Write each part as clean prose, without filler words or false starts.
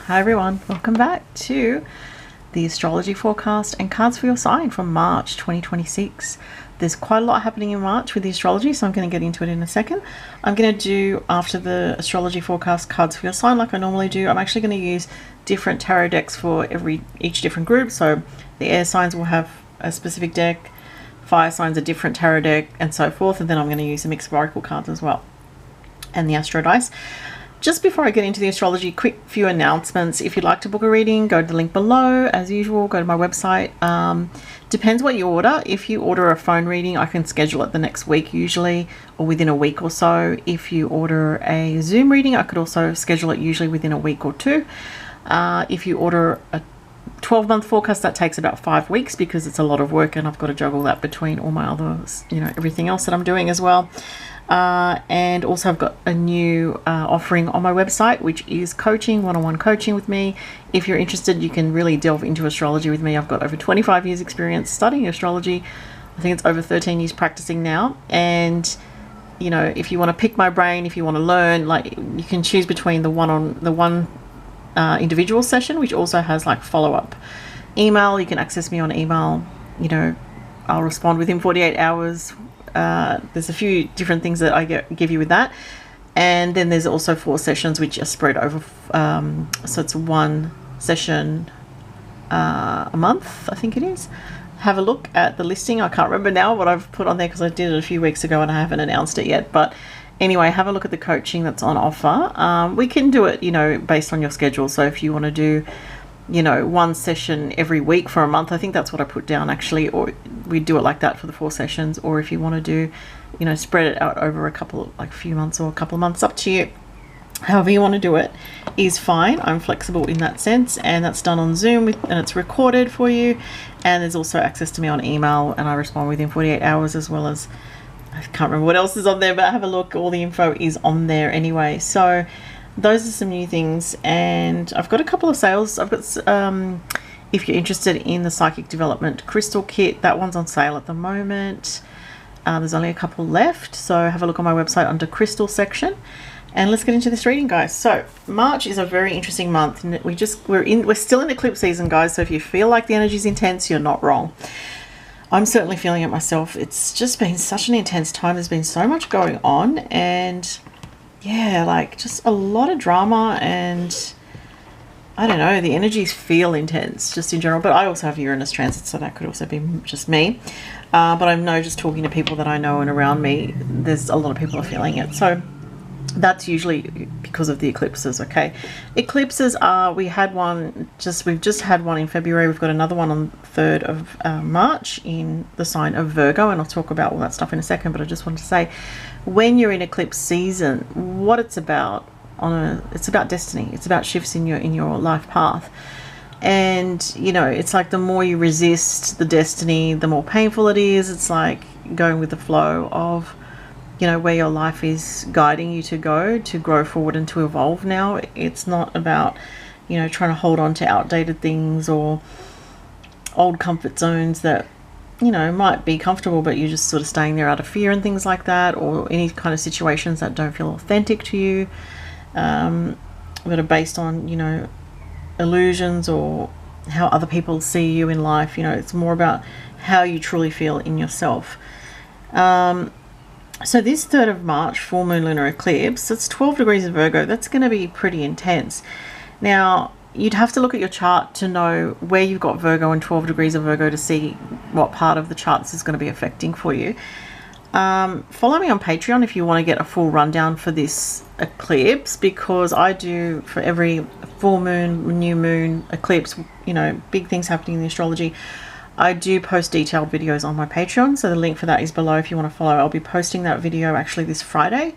Hi everyone, welcome back to the astrology forecast and cards for your sign from March 2026. There's quite a lot happening in March with the astrology, so I'm going to get into it in a second. I'm going to do, after the astrology forecast, cards for your sign like I normally do. I'm actually going to use different tarot decks for each different group. So the air signs will have a specific deck, fire signs a different tarot deck, and so forth. And then I'm going to use some mixed oracle cards as well, and the astro dice. Just before I get into the astrology, quick few announcements. If you'd like to book a reading, go to the link below. As usual, go to my website. Depends what you order. If you order a phone reading, I can schedule it the next week usually, or within a week or so. If you order a Zoom reading, I could also schedule it usually within a week or two. If you order a 12-month forecast, that takes about 5 weeks because it's a lot of work and I've got to juggle that between all my other, everything else that I'm doing as well. And also I've got a new offering on my website, which is coaching, one-on-one coaching with me. If you're interested, you can really delve into astrology with me. I've got over 25 years experience studying astrology. I think it's over 13 years practicing now. And if you want to pick my brain, if you want to learn, like, you can choose between the one individual session, which also has like follow-up email. You can access me on email. I'll respond within 48 hours. There's a few different things that I give you with that, and then there's also 4 sessions which are spread over, so it's 1 session a month, I think it is. Have a look at the listing. I can't remember now what I've put on there because I did it a few weeks ago and I haven't announced it yet, but anyway, have a look at the coaching that's on offer. We can do it based on your schedule. So if you want to do 1 session every week for a month, I think that's what I put down actually, or we do it like that for the 4 sessions. Or if you want to do, spread it out over a few months or a couple of months, up to you. However you want to do it is fine. I'm flexible in that sense, and that's done on Zoom and it's recorded for you. And there's also access to me on email, and I respond within 48 hours, as well as, I can't remember what else is on there, but have a look. All the info is on there anyway. So those are some new things, and I've got a couple of sales. I've got, if you're interested in the Psychic Development Crystal Kit, that one's on sale at the moment. There's only a couple left, so have a look on my website under Crystal section. And let's get into this reading, guys. So March is a very interesting month. We're still in eclipse season, guys. So if you feel like the energy is intense, you're not wrong. I'm certainly feeling it myself. It's just been such an intense time. There's been so much going on, and yeah, like just a lot of drama, and I don't know, the energies feel intense just in general. But I also have Uranus transit, so that could also be just me. But I know, just talking to people that I know and around me, there's a lot of people are feeling it. So that's usually because of the eclipses. Okay, eclipses are, we've just had one in February. We've got another one on 3rd of March in the sign of Virgo, and I'll talk about all that stuff in a second. But I just wanted to say, when you're in eclipse season, what it's about, it's about destiny. It's about shifts in your life path. And it's like the more you resist the destiny, the more painful it is. It's like going with the flow of where your life is guiding you to go, to grow forward and to evolve. Now it's not about trying to hold on to outdated things or old comfort zones that might be comfortable, but you're just sort of staying there out of fear and things like that, or any kind of situations that don't feel authentic to you, that are based on illusions or how other people see you in life. It's more about how you truly feel in yourself. So this 3rd of March, full moon lunar eclipse, it's 12 degrees of Virgo. That's going to be pretty intense. Now, you'd have to look at your chart to know where you've got Virgo and 12 degrees of Virgo to see what part of the chart this is going to be affecting for you. Follow me on Patreon if you want to get a full rundown for this eclipse, because I do, for every full moon, new moon, eclipse, big things happening in the astrology, I do post detailed videos on my Patreon, so the link for that is below if you want to follow. I'll be posting that video actually this Friday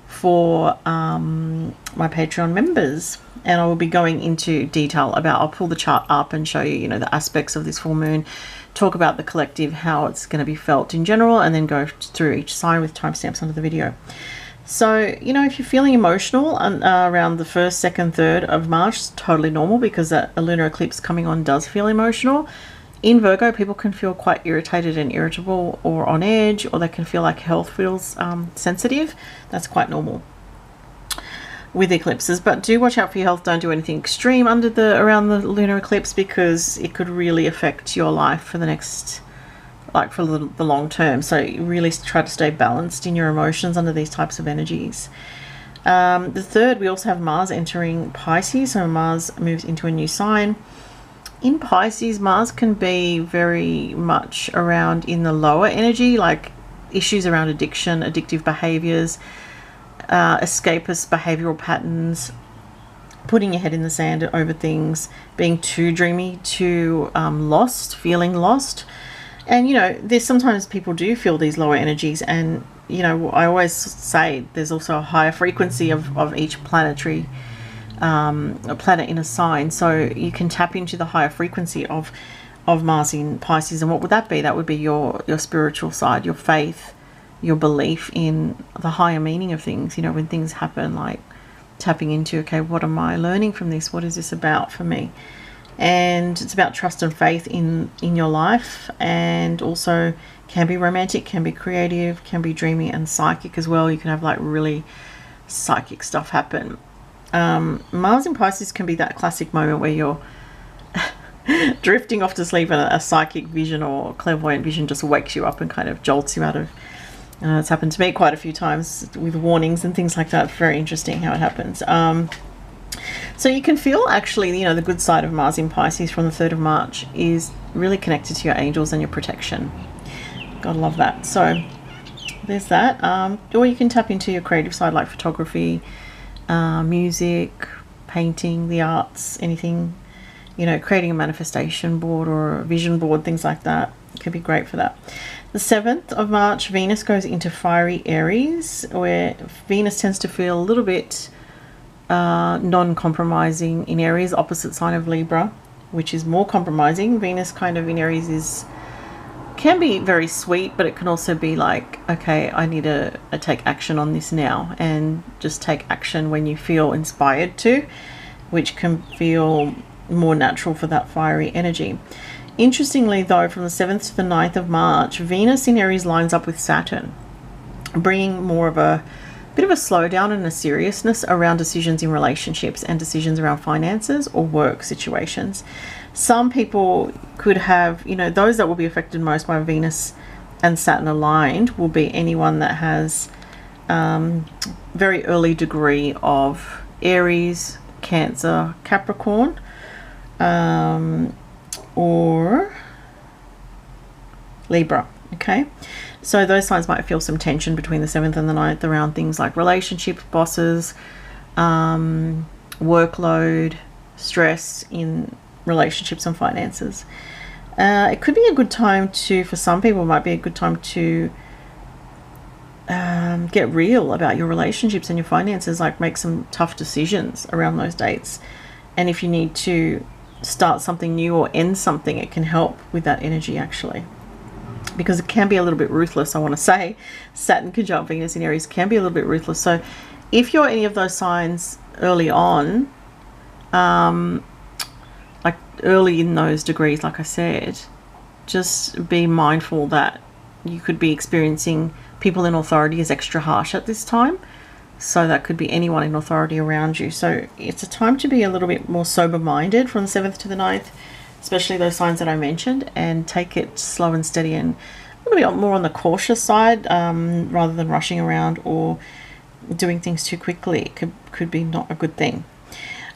for my Patreon members, and I will be going into detail about, I'll pull the chart up and show you, the aspects of this full moon, talk about the collective, how it's going to be felt in general, and then go through each sign with timestamps under the video. So, if you're feeling emotional around the 1st, 2nd, 3rd of March, it's totally normal, because a lunar eclipse coming on does feel emotional. In Virgo, people can feel quite irritated and irritable, or on edge, or they can feel like health feels sensitive. That's quite normal. with eclipses, but do watch out for your health. Don't do anything extreme around the lunar eclipse, because it could really affect your life for the next, like for the long term. So really try to stay balanced in your emotions under these types of energies. The third, we also have Mars entering Pisces. So Mars moves into a new sign. In Pisces, Mars can be very much around in the lower energy, like issues around addiction, addictive behaviors, escapist behavioral patterns, putting your head in the sand over things, being too dreamy, too lost, feeling lost. And you know, there's sometimes people do feel these lower energies, and you know, I always say there's also a higher frequency of each planetary a planet in a sign, so you can tap into the higher frequency of Mars in Pisces. And what would that be? That would be your spiritual side, your faith, your belief in the higher meaning of things. You know, when things happen, like tapping into, okay, what am I learning from this? What is this about for me? And it's about trust and faith in your life, and also can be romantic, can be creative, can be dreamy and psychic as well. You can have like really psychic stuff happen. Mars in Pisces can be that classic moment where you're drifting off to sleep and a psychic vision or clairvoyant vision just wakes you up and kind of jolts you out of. It's happened to me quite a few times with warnings and things like that. Very interesting how it happens. So you can feel actually, you know, the good side of Mars in Pisces from the 3rd of March is really connected to your angels and your protection. Gotta love that. So there's that. Or you can tap into your creative side, like photography, music, painting, the arts, anything, you know, creating a manifestation board or a vision board, things like that. It could be great for that. The 7th of March, Venus goes into fiery Aries, where Venus tends to feel a little bit non-compromising in Aries, opposite sign of Libra, which is more compromising. Venus kind of in Aries can be very sweet, but it can also be like, okay, I need to take action on this now, and just take action when you feel inspired to, which can feel more natural for that fiery energy. Interestingly though, from the 7th to the 9th of March, Venus in Aries lines up with Saturn, bringing more of a bit of a slowdown and a seriousness around decisions in relationships and decisions around finances or work situations. Some people could have, you know, those that will be affected most by Venus and Saturn aligned will be anyone that has very early degree of Aries, Cancer, Capricorn, or Libra. Okay, so those signs might feel some tension between the 7th and the 9th around things like relationships, bosses, workload, stress in relationships and finances. It could be a good time to, for some people, might be a good time to get real about your relationships and your finances, like make some tough decisions around those dates. And if you need to start something new or end something, it can help with that energy actually, because it can be a little bit ruthless. I want to say Saturn conjunct Venus in Aries can be a little bit ruthless. So if you're any of those signs early on, like early in those degrees, like I said, just be mindful that you could be experiencing people in authority as extra harsh at this time. So that could be anyone in authority around you. So it's a time to be a little bit more sober-minded from the 7th to the 9th, especially those signs that I mentioned, and take it slow and steady and a little bit more on the cautious side, rather than rushing around or doing things too quickly. It could be not a good thing.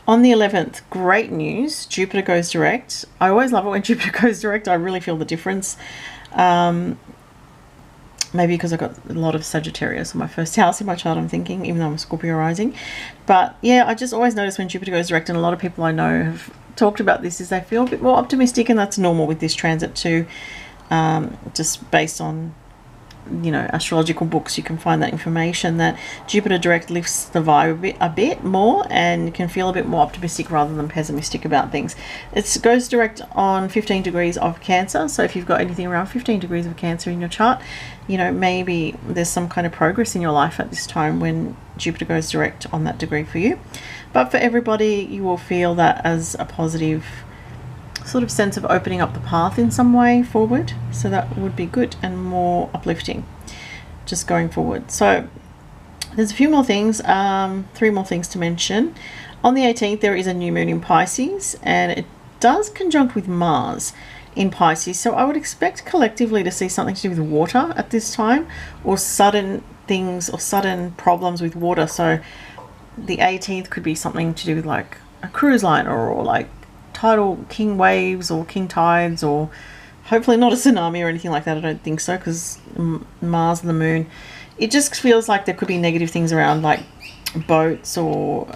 On the 11th, great news, Jupiter goes direct. I always love it when Jupiter goes direct. I really feel the difference. Maybe because I got a lot of Sagittarius on my first house in my chart, I'm thinking, even though I'm a Scorpio rising. But yeah, I just always notice when Jupiter goes direct, and a lot of people I know have talked about this, is they feel a bit more optimistic, and that's normal with this transit too. Just based on, you know, astrological books, you can find that information, that Jupiter direct lifts the vibe a bit more, and you can feel a bit more optimistic rather than pessimistic about things. It goes direct on 15 degrees of Cancer, so if you've got anything around 15 degrees of Cancer in your chart, you know, maybe there's some kind of progress in your life at this time when Jupiter goes direct on that degree for you. But for everybody, you will feel that as a positive sort of sense of opening up the path in some way forward. So that would be good and more uplifting just going forward. So There's a few more things, 3 more things to mention. On the 18th, there is a new moon in Pisces, and it does conjunct with Mars in Pisces. So I would expect collectively to see something to do with water at this time, or sudden things or sudden problems with water. So the 18th could be something to do with like a cruise liner, or like tidal king waves or king tides, or hopefully not a tsunami or anything like that. I don't think so, because Mars and the moon, it just feels like there could be negative things around, like boats or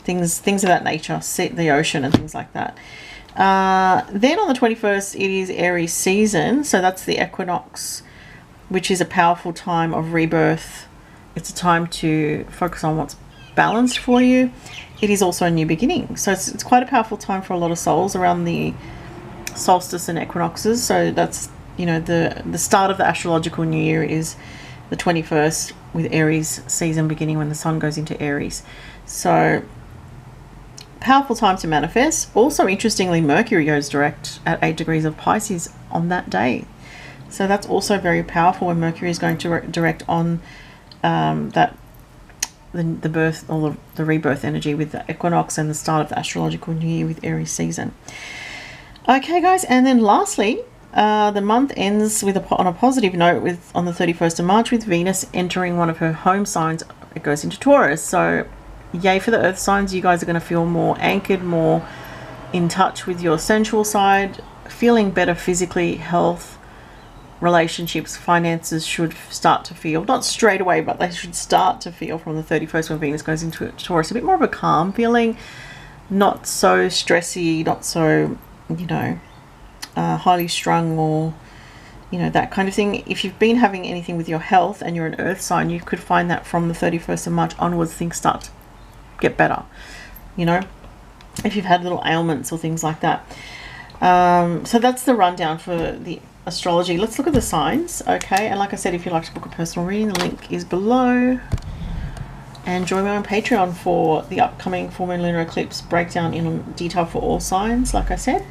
things of that nature, the ocean and things like that. Then on the 21st, it is Aries season, so that's the equinox, which is a powerful time of rebirth. It's a time to focus on what's balanced for you. It is also a new beginning, so it's quite a powerful time for a lot of souls around the solstice and equinoxes. So that's, you know, the start of the astrological new year is the 21st, with Aries season beginning when the sun goes into Aries. So powerful time to manifest. Also, interestingly, Mercury goes direct at 8 degrees of Pisces on that day. So that's also very powerful when Mercury is going to direct on the birth or the rebirth energy with the equinox, and the start of the astrological new year with Aries season. Okay, guys, and then lastly, the month ends with on a positive note with on the 31st of March with Venus entering one of her home signs. It goes into Taurus. So yay for the earth signs. You guys are going to feel more anchored, more in touch with your sensual side, feeling better physically. Health, relationships, finances should start to feel, not straight away, but they should start to feel from the 31st when Venus goes into Taurus, a bit more of a calm feeling, not so stressy, not so, you know, highly strung, or, you know, that kind of thing. If you've been having anything with your health and you're an earth sign, you could find that from the 31st of March onwards things start to get better, you know, if you've had little ailments or things like that. So that's the rundown for the astrology. Let's look at the signs. Okay, and like I said, if you'd like to book a personal reading, the link is below, and join me on Patreon for the upcoming full moon lunar eclipse breakdown in detail for all signs, like I said.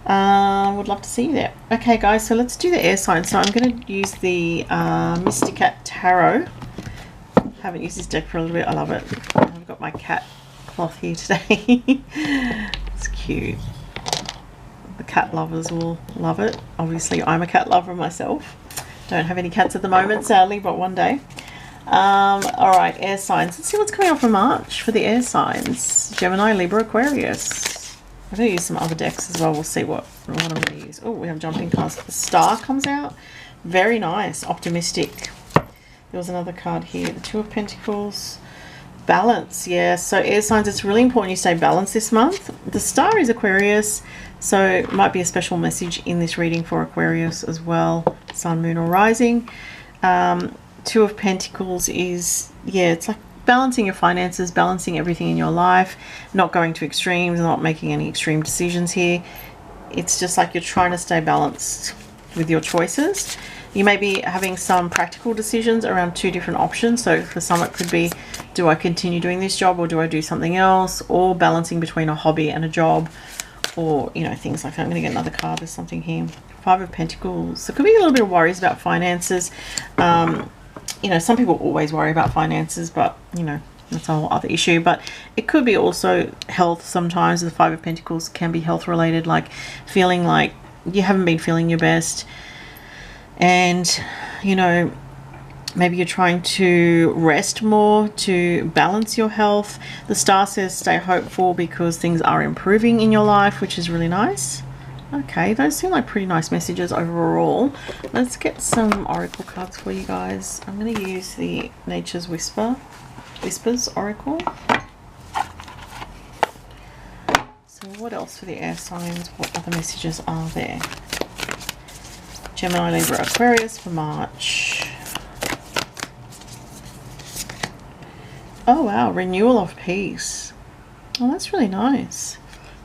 Would love to see you there. Okay, guys, so let's do the air signs. So I'm going to use the Mysticat Tarot. Haven't used this deck for a little bit. I love it. I've got my cat cloth here today. It's cute. The cat lovers will love it. Obviously, I'm a cat lover myself. Don't have any cats at the moment, sadly, but one day. All right, air signs. Let's see what's coming up for March for the air signs. Gemini, Libra, Aquarius. I'm going to use some other decks as well. We'll see what I'm going to use. Oh, we have jumping cards. The Star comes out. Very nice. Optimistic. There was another card here. The Two of Pentacles. Balance. Yeah, so air signs, it's really important you stay balanced this month. The Star is Aquarius, so it might be a special message in this reading for Aquarius as well. Sun, Moon, or Rising. Two of Pentacles is, yeah, it's like balancing your finances, balancing everything in your life, not going to extremes, not making any extreme decisions here. It's just like you're trying to stay balanced with your choices. You may be having some practical decisions around 2 different options. So for some it could be, do I continue doing this job or do I do something else? Or balancing between a hobby and a job, or, you know, things like that. I'm going to get another card. There's something here. Five of Pentacles. So it could be a little bit of worries about finances. You know, some people always worry about finances, but, you know, that's a whole other issue. But it could be also health sometimes. The Five of Pentacles can be health related, like feeling like you haven't been feeling your best. And, you know, maybe you're trying to rest more to balance your health. The Star says stay hopeful because things are improving in your life, which is really nice. Okay, those seem like pretty nice messages overall. Let's get some oracle cards for you guys. I'm going to use the Nature's Whispers Oracle. So what else for the air signs? What other messages are there? Gemini, Libra, Aquarius for March. Oh wow, renewal of peace. Oh, that's really nice.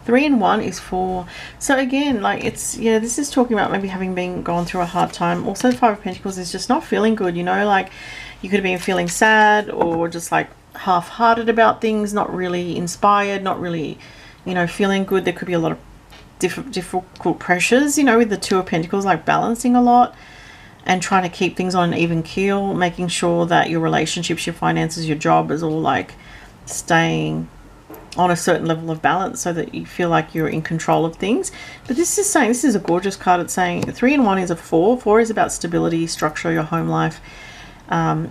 3 and 1 is 4. So again, like, it's, yeah, this is talking about maybe having gone through a hard time. Also, the Five of Pentacles is just not feeling good, you know, like you could have been feeling sad or just like half-hearted about things, not really inspired, not really, you know, feeling good. There could be a lot of difficult pressures, you know, with the Two of Pentacles, like balancing a lot. and trying to keep things on an even keel, making sure that your relationships, your finances, your job is all like staying on a certain level of balance so that you feel like you're in control of things. But this is saying, this is a gorgeous card. It's saying 3 and 1 is a 4. 4 is about stability, structure, your home life,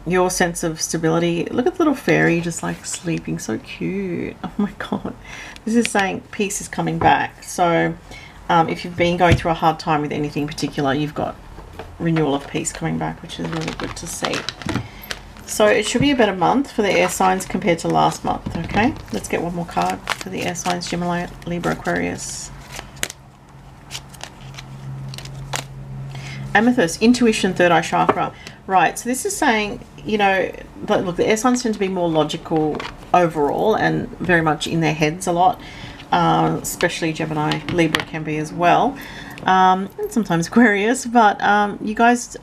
your sense of stability. Look at the little fairy just like sleeping, so cute. Oh my god. This is saying peace is coming back. So if you've been going through a hard time with anything in particular, you've got renewal of peace coming back, which is really good to see. So it should be a better month for the air signs compared to last month. Okay, let's get one more card for the air signs: Gemini, Libra, Aquarius. Amethyst, intuition, third eye chakra. Right, so this is saying, you know, look, the air signs tend to be more logical overall and very much in their heads a lot, especially Gemini. Libra can be as well, and sometimes Aquarius, but you guys,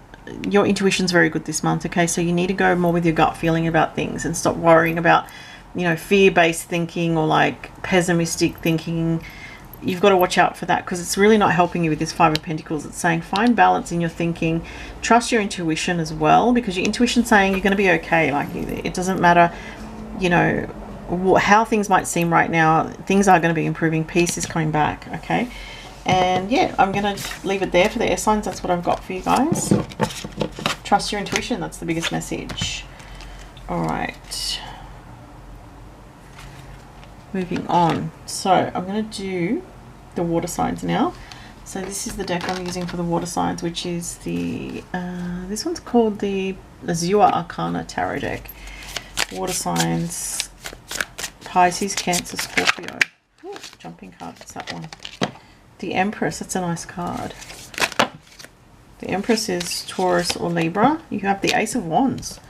your intuition's very good this month. Okay, so you need to go more with your gut feeling about things and stop worrying about, you know, fear-based thinking or like pessimistic thinking. You've got to watch out for that, because it's really not helping you with this 5 of Pentacles. It's saying find balance in your thinking, trust your intuition as well, because your intuition's saying you're going to be okay. Like, it doesn't matter, you know, how things might seem right now, things are going to be improving. Peace is coming back. Okay, and yeah, I'm going to leave it there for the air signs. That's what I've got for you guys. Trust your intuition. That's the biggest message. All right, moving on. So I'm going to do the water signs now. So this is the deck I'm using for the water signs, which is the this one's called the Azure Arcana Tarot deck. Water signs: Pisces, Cancer, Scorpio. Ooh, jumping card. What's that one? The Empress. That's a nice card. The Empress is Taurus or Libra. You have the Ace of Wands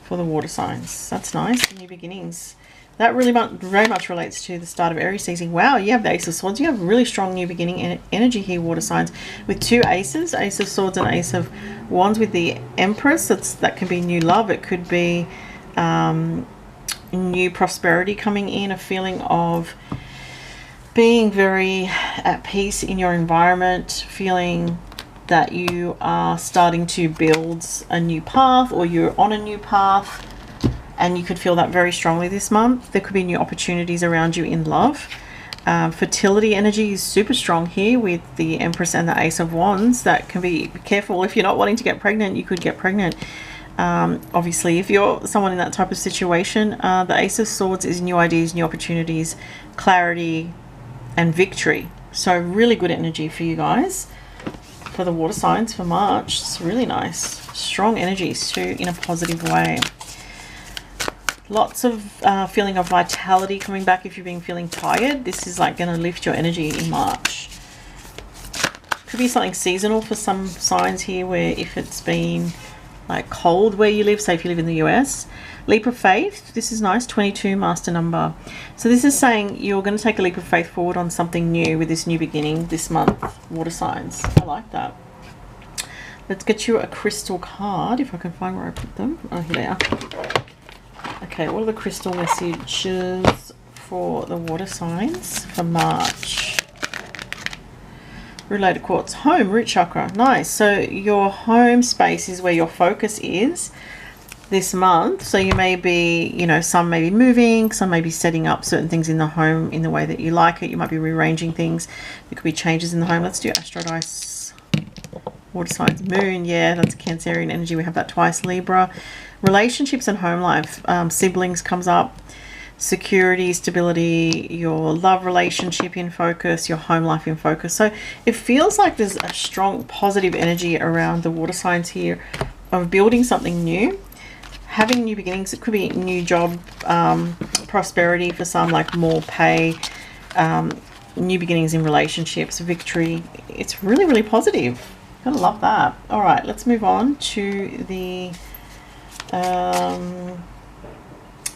for the water signs. That's nice. New beginnings. That really very much relates to the start of Aries season. Wow, you have the Ace of Swords. You have really strong new beginning energy here, water signs, with 2 aces, Ace of Swords and Ace of Wands. With the Empress, that can be new love. It could be new prosperity coming in, a feeling of being very at peace in your environment, feeling that you are starting to build a new path, or you're on a new path, and you could feel that very strongly this month. There could be new opportunities around you in love. Fertility energy is super strong here with the Empress and the Ace of Wands. That can be careful. If you're not wanting to get pregnant, you could get pregnant. Obviously, if you're someone in that type of situation, the Ace of Swords is new ideas, new opportunities, clarity, and victory. So really good energy for you guys for the water signs for March. It's really nice. Strong energies too, in a positive way. Lots of feeling of vitality coming back. If you've been feeling tired, this is like going to lift your energy in March. Could be something seasonal for some signs here, where if it's been like cold where you live, say if you live in the US. Leap of faith. This is nice. 22, master number. So this is saying you're going to take a leap of faith forward on something new with this new beginning this month, water signs. I like that. Let's get you a crystal card, if I can find where I put them. Oh, here they are. Okay, what are the crystal messages for the water signs for March? Related quartz. Home, root chakra. Nice. So your home space is where your focus is this month. So you may be, you know, some may be moving, some may be setting up certain things in the home in the way that you like it. You might be rearranging things. There could be changes in the home. Let's do Astro Dice. Water signs. Moon. Yeah, that's Cancerian energy. We have that twice. Libra. Relationships and home life. Siblings comes up. Security, stability, your love relationship in focus, your home life in focus. So it feels like there's a strong positive energy around the water signs here of building something new, having new beginnings. It could be new job, prosperity for some, like more pay, new beginnings in relationships, victory. It's really, really positive. Gotta love that. All right, let's move on to the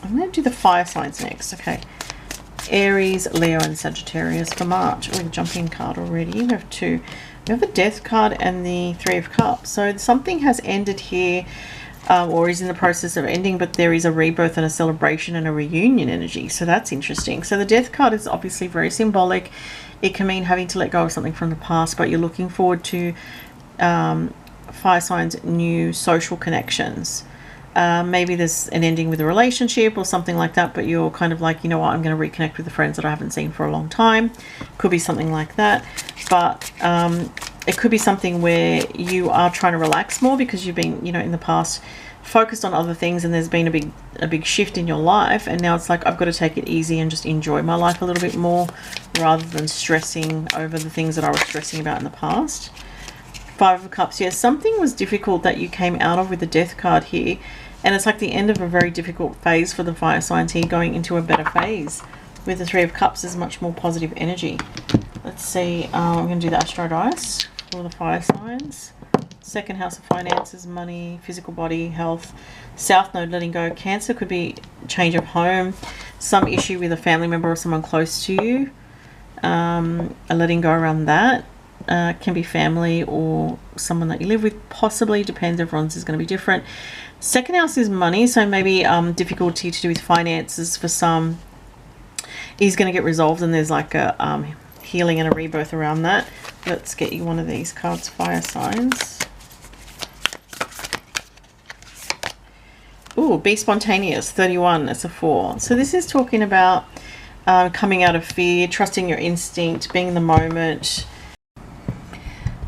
I'm going to do the fire signs next. Okay, Aries, Leo, and Sagittarius for March. Oh, jumping card already. We have 2. We have the Death card and the 3 of Cups. So something has ended here, or is in the process of ending, but there is a rebirth and a celebration and a reunion energy. So that's interesting. So the Death card is obviously very symbolic. It can mean having to let go of something from the past, but you're looking forward to fire signs new social connections. Maybe there's an ending with a relationship or something like that, but you're kind of like, you know what, I'm going to reconnect with the friends that I haven't seen for a long time. Could be something like that. But it could be something where you are trying to relax more because you've been, you know, in the past focused on other things, and there's been a big shift in your life, and now it's like, I've got to take it easy and just enjoy my life a little bit more rather than stressing over the things that I was stressing about in the past. Five of Cups. Yes, something was difficult that you came out of with the Death card here, and it's like the end of a very difficult phase for the fire signs here, going into a better phase. With the Three of Cups, there's much more positive energy. Let's see, I'm going to do the Astro dice for the fire signs. Second house of finances, money, physical body, health. South node, letting go. Cancer could be change of home, some issue with a family member or someone close to you. A letting go around that. Can be family or someone that you live with, possibly. Depends, everyone's is going to be different. Second house is money, so maybe difficulty to do with finances for some is going to get resolved, and there's like a healing and a rebirth around that. Let's get you one of these cards, fire signs. Ooh, be spontaneous, 31, that's a 4. So this is talking about coming out of fear, trusting your instinct, being in the moment.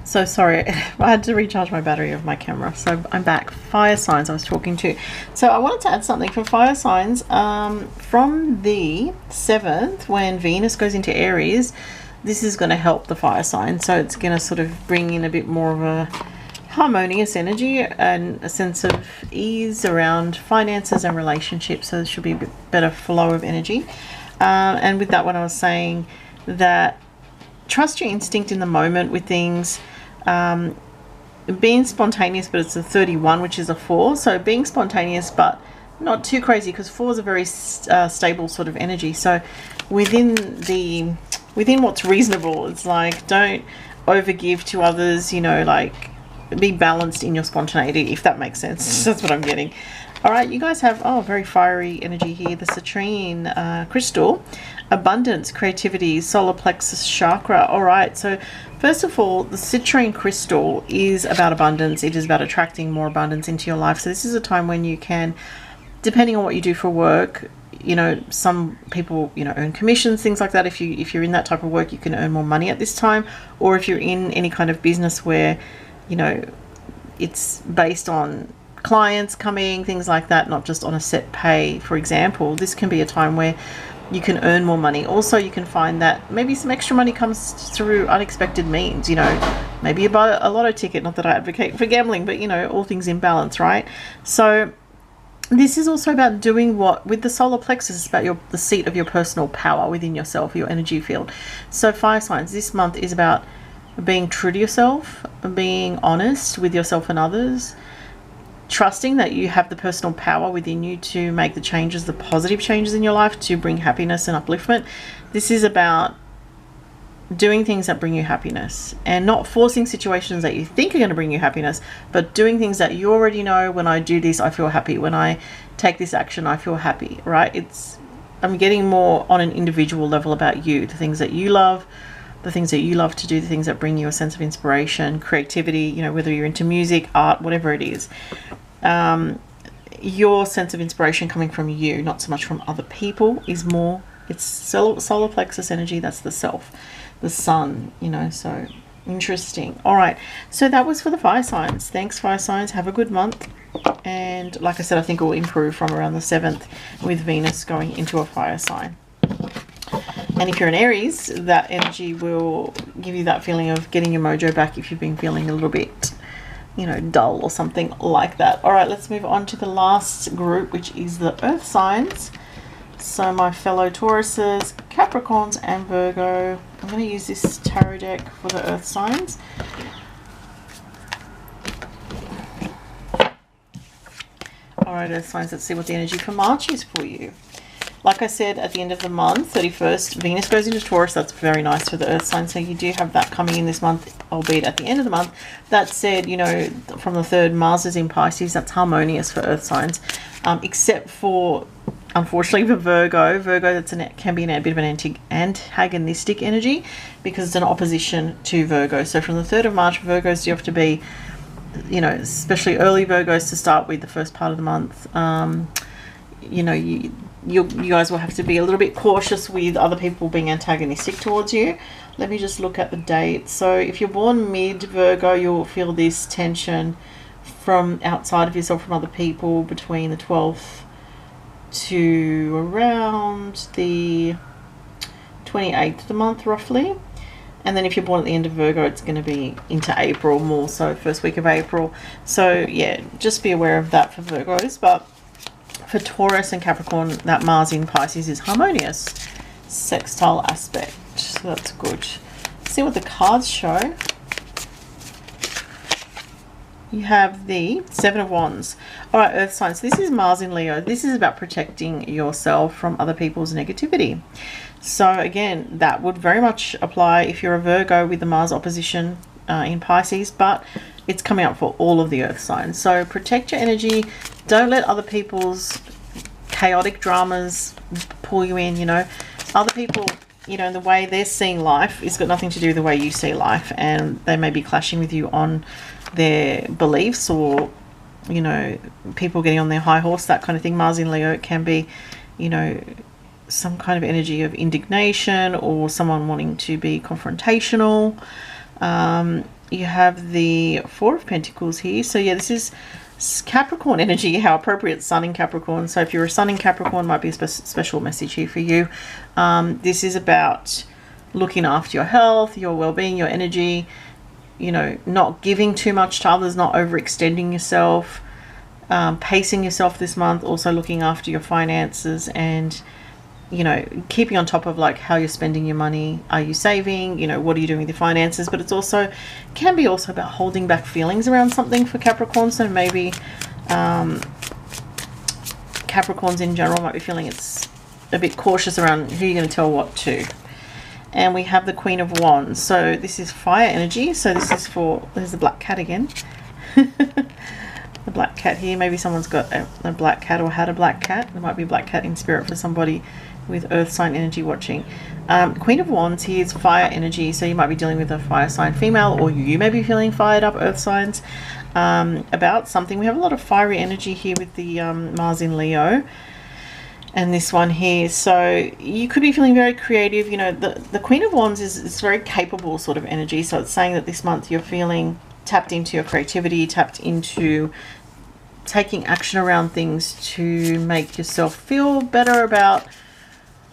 So sorry, I had to recharge my battery of my camera. So I'm back. Fire signs I was talking to. So I wanted to add something for fire signs. From the 7th, when Venus goes into Aries, this is going to help the fire sign. So it's going to sort of bring in a bit more of a harmonious energy and a sense of ease around finances and relationships. So there should be a bit better flow of energy. And with that one, I was saying that trust your instinct in the moment with things. Being spontaneous, but it's a 31, which is a 4. So being spontaneous, but not too crazy, because 4 is a very stable sort of energy. So within what's reasonable, it's like, don't overgive to others, you know, like be balanced in your spontaneity, if that makes sense. That's what I'm getting. All right, you guys have, oh, very fiery energy here. The citrine crystal, abundance, creativity, solar plexus chakra. All right, so first of all, the citrine crystal is about abundance. It is about attracting more abundance into your life. So this is a time when you can, depending on what you do for work, you know, some people, you know, earn commissions, things like that. If you're in that type of work, you can earn more money at this time. Or if you're in any kind of business where, you know, it's based on clients coming, things like that, not just on a set pay, for example, this can be a time where you can earn more money. Also, you can find that maybe some extra money comes through unexpected means, you know, maybe you buy a lotto ticket, not that I advocate for gambling, but, you know, all things in balance, right? So this is also about doing what, with the solar plexus, it's about the seat of your personal power within yourself, your energy field. So fire signs, this month is about being true to yourself, being honest with yourself and others, trusting that you have the personal power within you to make the changes, the positive changes in your life to bring happiness and upliftment. This is about doing things that bring you happiness and not forcing situations that you think are going to bring you happiness, but doing things that you already know. When I do this, I feel happy. When I take this action, I feel happy, right? I'm getting more on an individual level about you, the things that you love, the things that you love to do, the things that bring you a sense of inspiration, creativity, you know, whether you're into music, art, whatever it is. Your sense of inspiration coming from you, not so much from other people, is more, it's solar plexus energy. That's the self, the sun, you know, so interesting. All right, so that was for the fire signs. Thanks, fire signs. Have a good month. And like I said, I think it will improve from around the 7th with Venus going into a fire sign. And if you're an Aries, that energy will give you that feeling of getting your mojo back if you've been feeling a little bit, you know, dull or something like that. All right, let's move on to the last group, which is the earth signs. So my fellow Tauruses, Capricorns and Virgo. I'm going to use this tarot deck for the earth signs. All right, earth signs, let's see what the energy for March is for you. Like I said, at the end of the month, 31st, Venus goes into Taurus. That's very nice for the earth sign. So you do have that coming in this month, albeit at the end of the month. That said, you know, from the 3rd, Mars is in Pisces. That's harmonious for earth signs, except for, unfortunately, for Virgo. Virgo, can be a bit of an antagonistic energy because it's an opposition to Virgo. So from the 3rd of March, Virgos do have to be you know, especially early Virgos to start with the first part of the month. You know, you guys will have to be a little bit cautious with other people being antagonistic towards you. Let me just look at the date. So if you're born mid-Virgo, you'll feel this tension from outside of yourself, from other people, between the 12th to around the 28th of the month, roughly. And then if you're born at the end of Virgo, it's going to be into April, more so first week of April. So yeah, just be aware of that for Virgos. But for Taurus and Capricorn, that Mars in Pisces is harmonious, sextile aspect. So that's good. Let's see what the cards show. You have the Seven of Wands. All right, Earth signs. This is Mars in Leo. This is about protecting yourself from other people's negativity. So again, that would very much apply if you're a Virgo with the Mars opposition in Pisces, but it's coming up for all of the Earth signs. So protect your energy. Don't let other people's chaotic dramas pull you in. You know, other people, you know, the way they're seeing life has got nothing to do with the way you see life, and they may be clashing with you on their beliefs, or, you know, people getting on their high horse, that kind of thing. Mars in Leo, it can be, you know, some kind of energy of indignation or someone wanting to be confrontational. You have the Four of Pentacles here. So yeah, this is Capricorn energy. How appropriate, Sun in Capricorn. So if you're a Sun in Capricorn, might be a special message here for you. This is about looking after your health, your well-being, your energy, you know, not giving too much to others, not overextending yourself, pacing yourself this month, also looking after your finances, and, you know, keeping on top of like how you're spending your money. Are you saving? You know, what are you doing with your finances? But it's also, can be also about holding back feelings around something for Capricorn. So maybe Capricorns in general might be feeling it's a bit cautious around who you're going to tell what to. And we have the Queen of Wands. So this is fire energy. So this is for, there's the black cat again. The black cat here. Maybe someone's got a black cat or had a black cat. There might be a black cat in spirit for somebody with earth sign energy watching. Queen of Wands here is fire energy. So you might be dealing with a fire sign female, or you may be feeling fired up, earth signs, about something. We have a lot of fiery energy here with the Mars in Leo. And this one here, so you could be feeling very creative. You know, the Queen of Wands is very capable sort of energy. So it's saying that this month you're feeling tapped into your creativity, tapped into taking action around things to make yourself feel better about,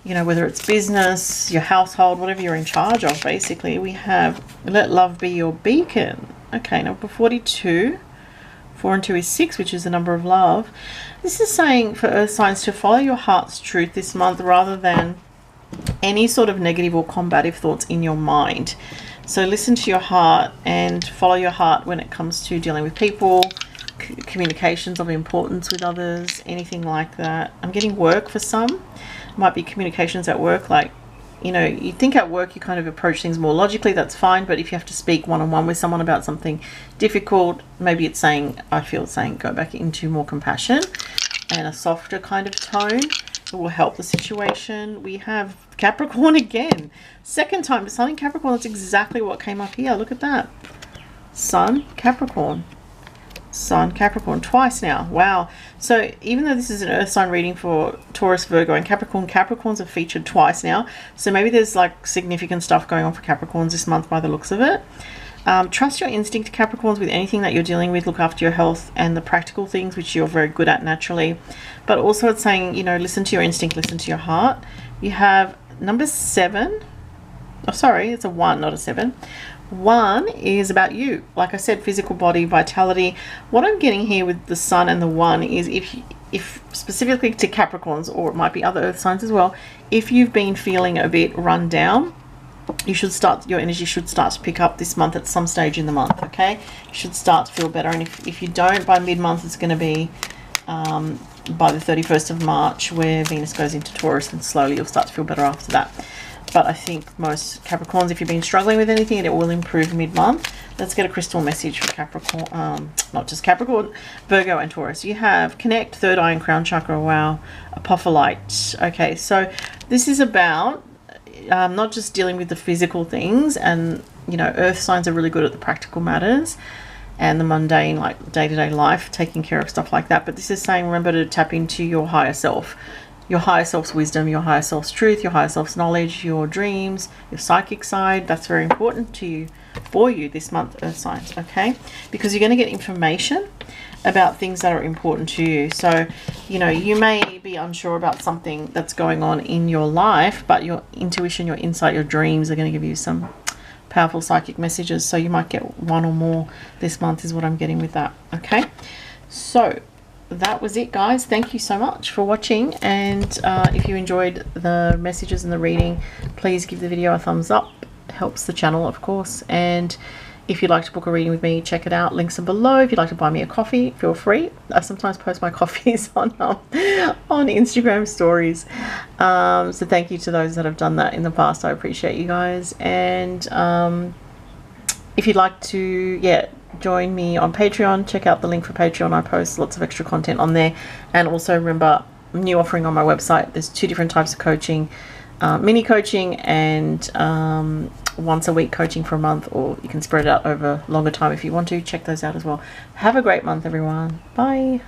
you know, whether it's business, your household, whatever you're in charge of. Basically, we have let love be your beacon. Okay, number 42. 4 and 2 is 6, which is the number of love. This is saying for earth signs to follow your heart's truth this month, rather than any sort of negative or combative thoughts in your mind. So listen to your heart and follow your heart when it comes to dealing with people, communications of importance with others, anything like that. I'm getting work for some. It might be communications at work, like, you know, you think at work you kind of approach things more logically, that's fine. But if you have to speak one-on-one with someone about something difficult, maybe it's saying, I feel it's saying, go back into more compassion and a softer kind of tone. It will help the situation. We have Capricorn again. Second time, Sun in Capricorn. That's exactly what came up here. Look at that. Sun, Capricorn. Sun, Capricorn, twice now. Wow. So even though this is an earth sign reading for Taurus, Virgo and Capricorn, Capricorns have featured twice now. So maybe there's like significant stuff going on for Capricorns this month by the looks of it. Trust your instinct, Capricorns, with anything that you're dealing with. Look after your health and the practical things, which you're very good at naturally. But also it's saying, you know, listen to your instinct, listen to your heart. You have number 7. Oh, sorry, it's a 1, not a 7. 1 is about you. Like I said, physical body, vitality. What I'm getting here with the Sun and the 1 is if specifically to Capricorns, or it might be other earth signs as well, if you've been feeling a bit run down, you should start, your energy should start to pick up this month at some stage in the month, okay? You should start to feel better. And if you don't, by mid-month, it's going to be by the 31st of March, where Venus goes into Taurus, and slowly you'll start to feel better after that. But I think most Capricorns, if you've been struggling with anything, it will improve mid-month. Let's get a crystal message for Capricorn, not just Capricorn, Virgo and Taurus. You have Connect, Third Eye and Crown Chakra. Wow. Apophyllite. Okay, so this is about not just dealing with the physical things, and, you know, earth signs are really good at the practical matters. and the mundane, like day-to-day life, taking care of stuff like that. But this is saying, remember to tap into your higher self, your higher self's wisdom, your higher self's truth, your higher self's knowledge, your dreams, your psychic side. That's very important to you, for you this month, Earth signs, okay? Because you're going to get information about things that are important to you. So, you know, you may be unsure about something that's going on in your life, but your intuition, your insight, your dreams are going to give you some powerful psychic messages. So you might get one or more this month is what I'm getting with that, okay? So that was it, guys. Thank you so much for watching, and if you enjoyed the messages and the reading, please give the video a thumbs up. It helps the channel, of course. And if you'd like to book a reading with me, check it out, links are below. If you'd like to buy me a coffee, feel free. I sometimes post my coffees on Instagram stories, so thank you to those that have done that in the past. I appreciate you guys. And if you'd like to join me on Patreon, check out the link for Patreon. I post lots of extra content on there. And also remember, new offering on my website. There's 2 different types of coaching, mini coaching and once a week coaching for a month, or you can spread it out over longer time if you want to. Check those out as well. Have a great month, everyone. Bye.